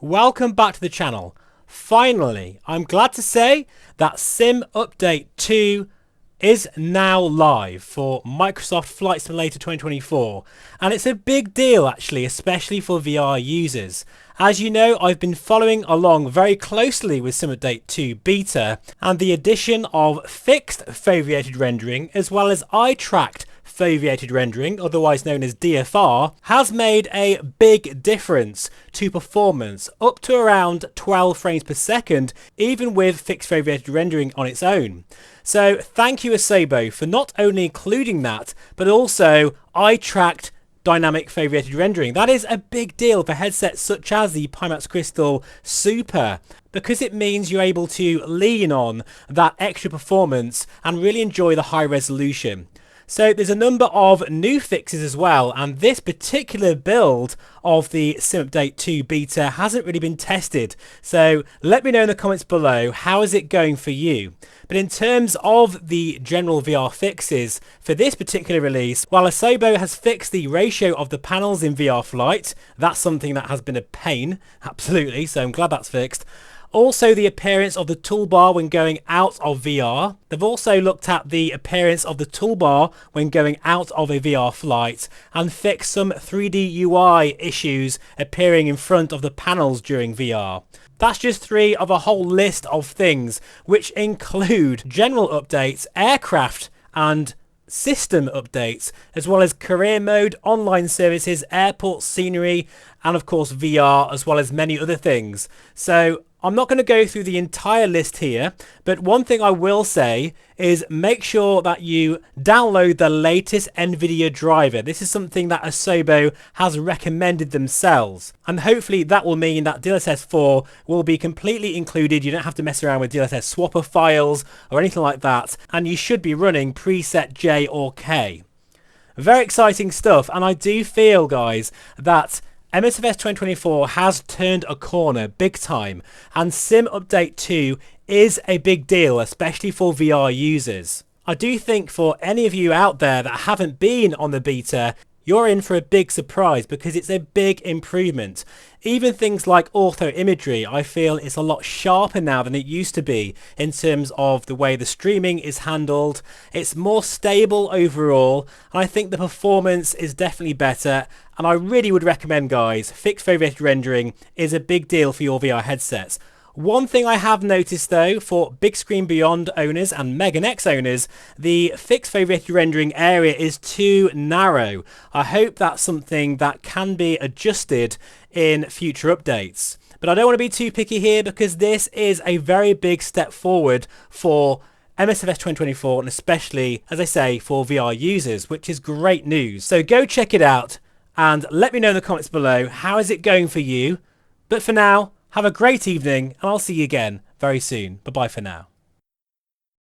Welcome back to the channel. Finally, I'm glad to say that Sim Update 2 is now live for Microsoft Flight Simulator 2024, and it's a big deal actually, especially for VR users. As you know, I've been following along very closely with Sim Update 2 beta, and the addition of fixed foveated rendering as well as eye-tracked foveated rendering, otherwise known as DFR, has made a big difference to performance, up to around 12 frames per second, even with fixed foveated rendering on its own. So thank you Asobo for not only including that, but also eye-tracked dynamic foveated rendering. That is a big deal for headsets such as the Pimax Crystal Super, because it means you're able to lean on that extra performance and really enjoy the high resolution. So there's a number of new fixes as well, and this particular build of the Sim Update 2 beta hasn't really been tested. So let me know in the comments below, how is it going for you? But in terms of the general VR fixes for this particular release, while Asobo has fixed the ratio of the panels in VR Flight, that's something that has been a pain, absolutely, so I'm glad that's fixed. Also the appearance of the toolbar when going out of VR. They've also looked at the appearance of the toolbar when going out of a VR flight and fixed some 3D UI issues appearing in front of the panels during VR. That's just 3 of a whole list of things, which include general updates, aircraft and system updates, as well as career mode, online services, airport scenery, and of course VR, as well as many other things. So I'm not going to go through the entire list here, but one thing I will say is make sure that you download the latest NVIDIA driver. This is something that Asobo has recommended themselves, and hopefully that will mean that DLSS 4 will be completely included. You don't have to mess around with DLSS swapper files or anything like that, and you should be running preset J or K. Very exciting stuff, and I do feel, guys, that Msfs 2024 has turned a corner big time, and Sim Update 2 is a big deal, especially for VR users. I do think for any of you out there that haven't been on the beta, you're in for a big surprise because it's a big improvement. Even things like ortho imagery, I feel it's a lot sharper now than it used to be in terms of the way the streaming is handled. It's more stable overall, and I think the performance is definitely better. And I really would recommend, guys, fixed foveated rendering is a big deal for your VR headsets. One thing I have noticed though, for Big Screen Beyond owners and Megan X owners, the fixed foveated rendering area is too narrow. I hope that's something that can be adjusted in future updates. But I don't want to be too picky here because this is a very big step forward for Msfs 2024, and especially, as I say, for VR users, which is great news. So go check it out and let me know in the comments below, how is it going for you? But for now, have a great evening, and I'll see you again very soon. Bye-bye for now.